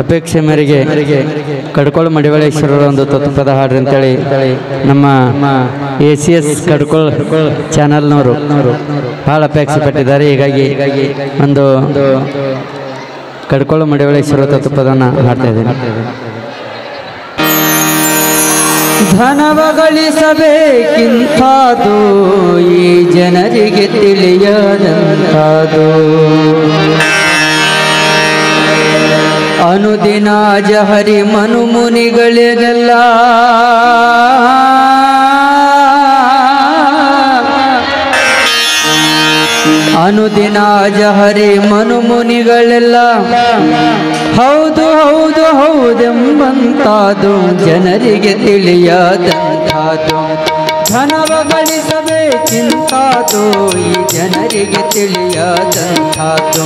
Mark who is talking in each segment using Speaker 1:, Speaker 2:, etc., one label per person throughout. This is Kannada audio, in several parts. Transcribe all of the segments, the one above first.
Speaker 1: ಅಪೇಕ್ಷೆ ಮೇರೆಗೆ ಕಡ್ಕೋಳ ಮಡಿವಾಳೇಶ್ವರರ ಒಂದು ತತ್ವಪದ ಹಾಡ್ರಿ ಅಂತೇಳಿ ನಮ್ಮ ACS ಕಡ್ಕೋಳ ಚಾನಲ್ನವರು ಭಾಳ ಅಪೇಕ್ಷೆ ಪಟ್ಟಿದ್ದಾರೆ. ಹೀಗಾಗಿ ಒಂದು ಕಡ್ಕೋಳ ಮಡಿವಾಳೇಶ್ವರ ತತ್ವಪದನ ಹಾಡ್ತಾ ಇದ್ದೀನಿ. ಧನವ ಗಳಿಸಬೇಕಿಂತಾದು ಈ ಜನರಿಗೆ ತಿಳಿಯದಂತಾದು, ಅನುದಿನ ಜಹರಿ ಮನು ಮುನಿಗಳಿಗೆಲ್ಲ ಅನುದಿನ ಜಹರಿ ಮನು ಮುನಿಗಳೆಲ್ಲ ಹೌದು ಹೌದು ಹೌದೆಂಬಂತಾದು ಜನರಿಗೆ ತಿಳಿಯದಂತಾದು. ಧನವ ಗಳಿಸಬೇಕಿಂತಾದು ಈ ಜನರಿಗೆ ತಿಳಿಯದಂತಾದು,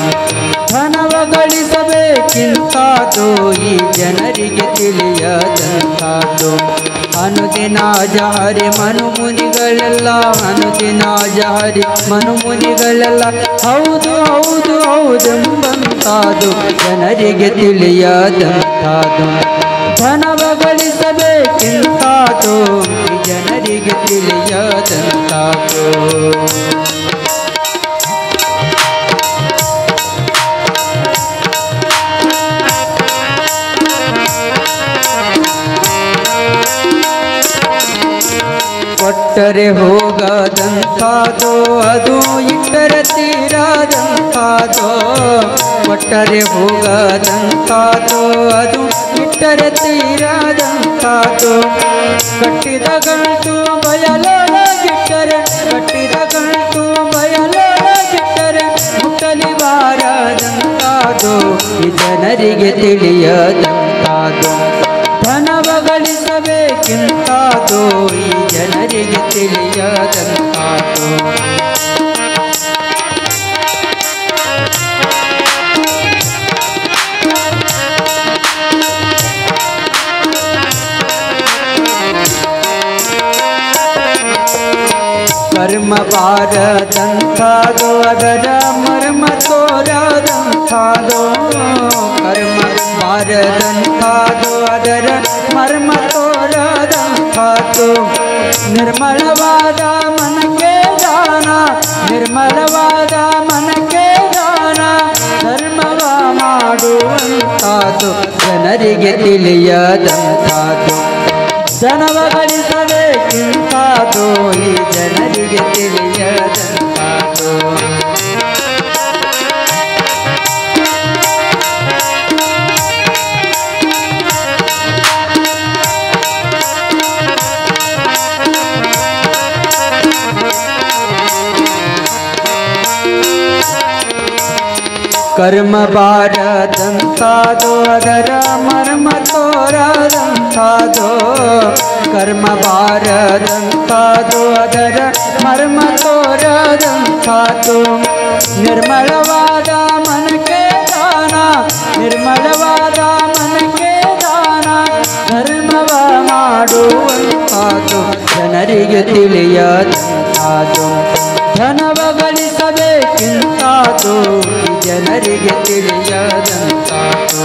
Speaker 1: ಧನವ ಗಳಿಸಬೇಕಿಂತಾದು ಈ ಜನರಿಗೆ ತಿಳಿಯದಂತಾದು. ಅನುದಿನ ಜಹರಿ ಮನು ಮುನಿಗಳೆಲ್ಲ ಅನುದಿನ ಜಹರಿ ಮನು ಮುನಿಗಳೆಲ್ಲ ಹೌದು ಹೌದು ಹೌದೆಂಬಂತಾದು ಜನರಿಗೆ ತಿಳಿಯದಂತಾದು. ಧನವ ಗಳಿಸಬೇಕಿಂತಾದು ಈ ಜನರಿಗೆ ತಿಳಿಯದಂತಾದು. ಕೊಟ್ಟರೆ ಹೋಗದಂತಾದೋ ಅದು ಇಟ್ಟರೆ ತೀರಾದಂತಾದೋ, ಕೊಟ್ಟರೆ ಹೋಗದಂತಾದೋ ಅದು ಇಟ್ಟರೆ ತೀರಾದಂತಾದೋ. ಕಟ್ಟಿದ ಗಂಟು ಬಯಲೊಳಗಿಟ್ಟರೆ ಕಟ್ಟಿದ ಗಂಟು ಬಯಲೊಳಗಿಟ್ಟರೆ ಮುಟ್ಟಲಿ ಬಾರದಂತಾದೋ ಈ ಜನರಿಗೆ ತಿಳಿಯದಂತಾದೋ. ಧನವ ಗಳಿಸಬೇಕಿಂತಾದೋ ಈ ಜನರಿಗೆ ತಿಳಿಯದಂತಾದೋ. ಕರ್ಮ ಬಾರದಂತಾದೋ ಅದರ ಮರ್ಮ ತೋರದಂತಾದೋ, ಕರ್ಮ ಬಾರದಂತಾದೋ ಅದರ ಮರ್ಮ ತೋರದಂತಾದೋ. ನಿರ್ಮಲವಾದ ಮನಕ್ಕೆ ದಾನ ನಿರ್ಮಲವಾದ ಮನಕ್ಕೆ ದಾನ ಧರ್ಮವ ಮಾಡುವಂತಾದು ಜನರಿಗೆ ತಿಳಿಯದಂತಾದು. ಧನವ ಗಳಿಸಬೇಕಿಂತಾದು ಈ ಜನರಿಗೆ ತಿಳಿಯದಂತಾದು. ಕರ್ಮ ಬಾರದಂತಾದೋ ಅದರ ಮರ್ಮ ತೋರದಂತಾದೋ, ಕರ್ಮ ಬಾರದಂತಾದೋ ಅದರ ಮರ್ಮ ತೋರದಂತಾದೋ. ನಿರ್ಮಲವಾದ ಮನಕ್ಕೆ ದಾನ ನಿರ್ಮಲವಾದ ಮನಕ್ಕೆ ದಾನ ಧರ್ಮವ ಮಾಡುವಂತಾದು ಜನರಿಗೆ ತಿಳಿಯದಂತಾದು. ಧನವ ಗಳಿಸಬೇಕಿಂತಾದು ಈ ಜನರಿಗೆ ತಿಳಿಯದಂತಾದು.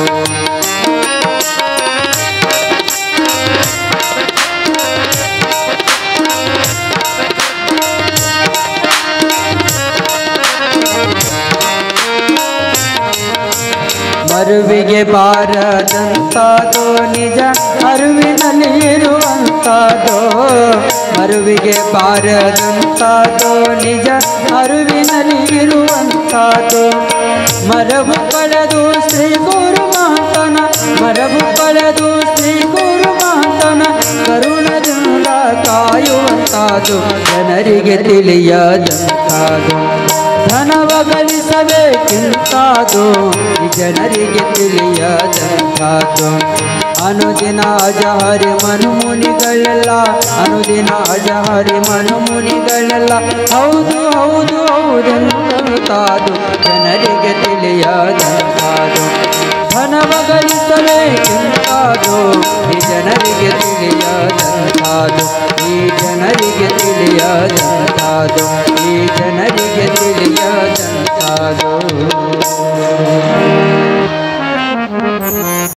Speaker 1: ಮರುವಿಗೆ ಬಾರದಂತಾದೋ ನಿಜ ಅರಿವಿನಲ್ಲಿ ಇರುವಂತಾದೋ, ಮರುವಿಗೆ ಬಾರದಂತಾದೋ ನಿಜ ಅರಿವಿನಲ್ಲಿ ಇರುವಂತಾದೋ. ಮರವು ಕಳೆದು ಶ್ರೀ ಗುರು ಮಹಂತನ ಮರವು ಕಳೆದು ಶ್ರೀ ಗುರು ಮಹಂತನ ಕರುಣದಿಂದ ಕಾಯುವಂತಾದು ಜನರಿಗೆ ತಿಳಿಯದಂತಾದು. ಧನವ ಗಳಿಸಬೇಕಿಂತಾದು ಈ ಜನರಿಗೆ ತಿಳಿಯದಂತಾದು. ಅನುದಿನ ಜಹರಿ ಮನು ಮುನಿಗಳೆಲ್ಲ ಅನುದಿನ ಜಹರಿ ಮನು ಮುನಿಗಳೆಲ್ಲ ಹೌದು ಹೌದು ಹೌದೆಂಬಂತಾದು ಜನರಿಗೆ ತಿಳಿಯದಂತಾದು. ಧನವ